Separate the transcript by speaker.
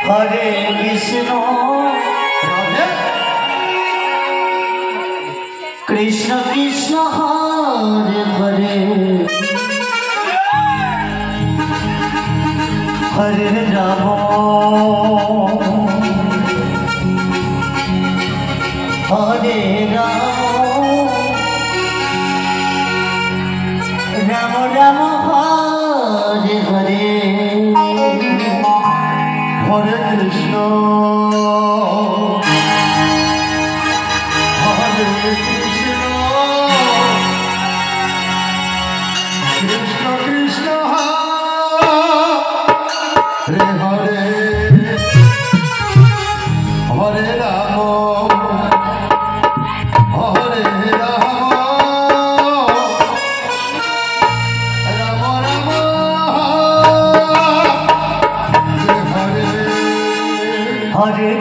Speaker 1: Hare Vishnu Krishna Krishna Hare Hare Hare Ram Hare Ram Ram Ram Hare Hare Hare Krishna Hare Krishna Krishna Krishna Hare Hare Hare Ram Hare Ram Ram Ram Hare